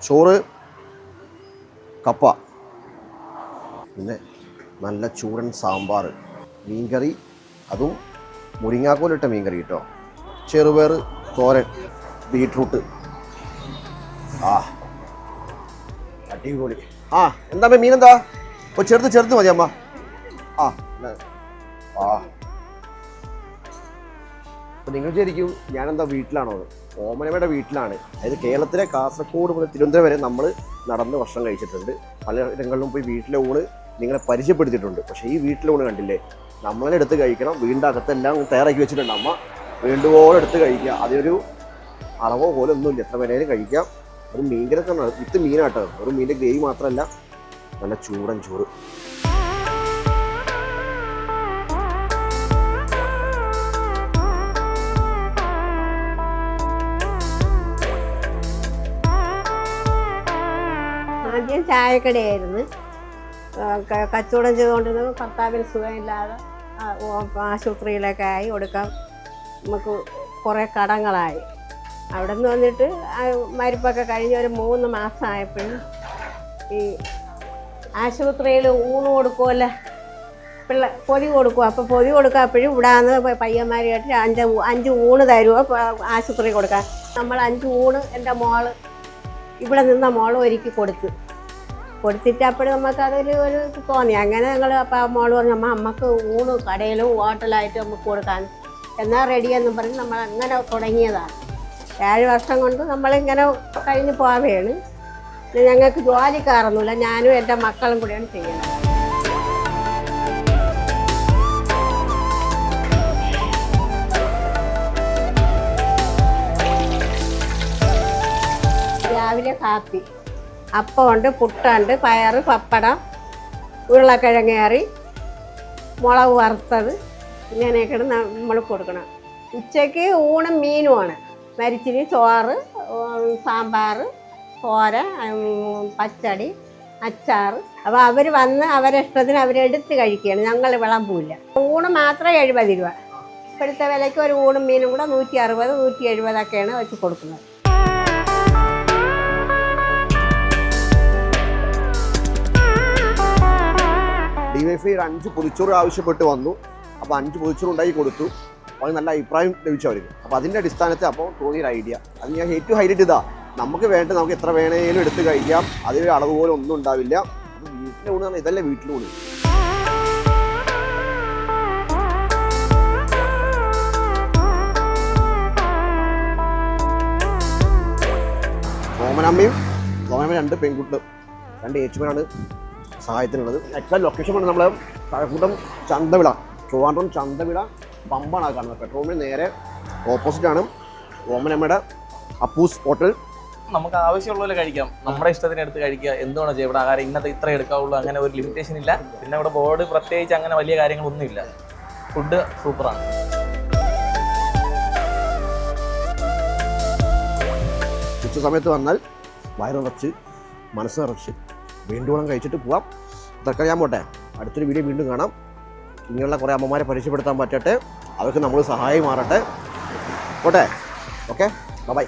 ചോറ്, കപ്പ, പിന്നെ നല്ല ചൂടൻ സാമ്പാർ, മീൻകറി, അതും മുരിങ്ങാക്കോലിട്ട മീൻകറി കേട്ടോ, ചെറുപയർ തോരൻ, ബീട്രൂട്ട്. അടിപൊളി. എന്താ മീനെന്താ? ചെറുത് മതി അമ്മ. അപ്പോൾ നിങ്ങൾ വിചാരിക്കും ഞാനെന്താ വീട്ടിലാണോ? ഓമനമ്മയുടെ വീട്ടിലാണ്. അതായത് കേരളത്തിലെ കാസർഗോഡ് മുതൽ തിരുവനന്തപുരം വരെ നമ്മൾ നടന്ന് ഭക്ഷണം കഴിച്ചിട്ടുണ്ട്. പല ഇടങ്ങളിലും പോയി വീട്ടിലെ ഊണ് നിങ്ങളെ പരിചയപ്പെടുത്തിയിട്ടുണ്ട്. പക്ഷേ ഈ വീട്ടിലെ ഊണ് കണ്ടില്ലേ, നമ്മളെ എടുത്ത് കഴിക്കണം. വീടിൻ്റെ അകത്തെല്ലാം തയ്യാറാക്കി വെച്ചിട്ടുണ്ട് അമ്മ. വേണ്ടുവോളം എടുത്ത് കഴിക്കുക. അതിനൊരു അളവോ പോലെ ഒന്നുമില്ല, എത്ര വേണേലും കഴിക്കാം. അത് മീൻകരൊക്കെ വിത്ത് മീനാട്ടോ, ഒരു മീനിൻ്റെ ഗ്രേവി മാത്രമല്ല, നല്ല ചൂടൻ ചോറ്. ആദ്യം ചായക്കടയായിരുന്നു, കച്ചവടം ചെയ്തുകൊണ്ടിരുന്നത്. ഭർത്താവിന് സുഖമില്ലാതെ ആശുപത്രിയിലൊക്കെ ആയി കൊടുക്കാൻ നമുക്ക് കുറേ കടങ്ങളായി. അവിടെ നിന്ന് വന്നിട്ട് മരിപ്പൊക്കെ കഴിഞ്ഞ് ഒരു 3 മാസമായപ്പോഴും ഈ ആശുപത്രിയിൽ ഊണ് കൊടുക്കുമല്ലോ, പൊതി കൊടുക്കും. അപ്പോൾ പൊതി കൊടുക്കാപ്പോഴും ഇവിടെ നിന്ന് പയ്യന്മാരായിട്ട് 5 ഊണ് തരുമോ ആശുപത്രി കൊടുക്കാൻ. നമ്മൾ 5 ഊണ് എൻ്റെ മോള് ഇവിടെ നിന്ന മോള് ഒരുക്കി കൊടുത്തിട്ട് അപ്പോഴും നമുക്കതൊരു തോന്നി. അങ്ങനെ ഞങ്ങൾ അപ്പോൾ മോള് പറഞ്ഞു, അമ്മക്ക് ഊണ് കടയിലും ഹോട്ടലായിട്ട് നമുക്ക് കൊടുക്കാൻ എന്നാൽ റെഡിയെന്നും പറഞ്ഞ് നമ്മൾ അങ്ങനെ തുടങ്ങിയതാണ്. 7 വർഷം കൊണ്ട് നമ്മളിങ്ങനെ കഴിഞ്ഞ് പോവുകയാണ്. ഞങ്ങൾക്ക് ജോലിക്കാറൊന്നുമില്ല, ഞാനും എൻ്റെ മക്കളും കൂടെയാണ് ചെയ്യുന്നത്. രാവിലെ കാപ്പി, അപ്പമുണ്ട്, പുട്ടുണ്ട്, പയറ്, പപ്പടം, ഉരുളക്കിഴങ്ങ് കറി, മുളക് വറുത്തത്, ഇങ്ങനെയൊക്കെയാണ് നമ്മൾ കൊടുക്കണം. ഉച്ചയ്ക്ക് ഊണും മീനുമാണ്. മരിച്ചിരി, ചോറ്, സാമ്പാർ, തോരൻ, പച്ചടി, അച്ചാർ. അപ്പോൾ അവർ വന്ന് അവരെ ഇഷ്ടത്തിന് അവരെടുത്ത് കഴിക്കുകയാണ്, ഞങ്ങൾ വിളമ്പൂല്ല. ഊണ് മാത്രം 70 രൂപ. ഇപ്പോഴത്തെ വിലയ്ക്ക് ഒരു ഊണും മീനും കൂടെ 160, 170 വെച്ച് കൊടുക്കുന്നത്. DYFI 5 പൊതിച്ചോറ് ആവശ്യപ്പെട്ട് വന്നു. അപ്പോൾ 5 പൊതിച്ചോറ് ഉണ്ടാക്കി കൊടുത്തു. അത് നല്ല അഭിപ്രായം ലഭിച്ചു അവർക്ക്. അപ്പോൾ അതിൻ്റെ അടിസ്ഥാനത്തിൽ അപ്പോൾ തോന്നിയൊരു ഐഡിയ, അത് ഞാൻ ഏറ്റവും ഹൈലൈറ്റ് ഇതാ, നമുക്ക് എത്ര വേണേലും എടുത്ത് കഴിക്കാം. അതിലൊരു അളവ് പോലെ ഒന്നും ഉണ്ടാവില്ല. അപ്പോൾ വീട്ടിലെ ഊണ് പറഞ്ഞാൽ ഇതല്ലേ വീട്ടിലെ ഊണ്. ഓമനമ്മയും 2 പെൺകുട്ടികളും 2 ഏച്ചുമാരാണ് സഹായത്തിനുള്ളത്. എക്സാക്ട് ലൊക്കേഷൻ കൊണ്ട് നമ്മൾ കഴക്കൂട്ടം ചന്തവിള, ട്രിവാൻഡ്രം ചന്തവിള പമ്പാണ് കാണുന്നത്. പെട്രോളിന് നേരെ ഓപ്പോസിറ്റാണ് ഓമനമ്മയുടെ അപ്പൂസ് ഹോട്ടൽ. നമുക്ക് ആവശ്യമുള്ള കഴിക്കാം, നമ്മുടെ ഇഷ്ടത്തിന് എടുത്ത് കഴിക്കുക. എന്തുവേണം ചെയ്യാം, ഇവിടെ ആഹാരം ഇത്ര എടുക്കാവുള്ളൂ, അങ്ങനെ ഒരു ലിമിറ്റേഷൻ ഇല്ല. പിന്നെ ഇവിടെ ബോർഡ് പ്രത്യേകിച്ച് അങ്ങനെ വലിയ കാര്യങ്ങളൊന്നുമില്ല. ഫുഡ് സൂപ്പറാണ്. ഉച്ച സമയത്ത് വന്നാൽ വയറ് നിറച്ച് മനസ്സ് നിറച്ച് വേണ്ടുവോളം കഴിച്ചിട്ട് പോവാം. ഇതൊക്കെ ഞാൻ പോട്ടെ, അടുത്തൊരു വീഡിയോ വീണ്ടും കാണാം. ഇങ്ങനെയുള്ള കുറേ അമ്മമാരെ പരിചയപ്പെടുത്താൻ പറ്റട്ടെ, അവർക്ക് നമ്മൾ സഹായം മാറട്ടെ. പോട്ടെ, ഓക്കെ, ബൈ.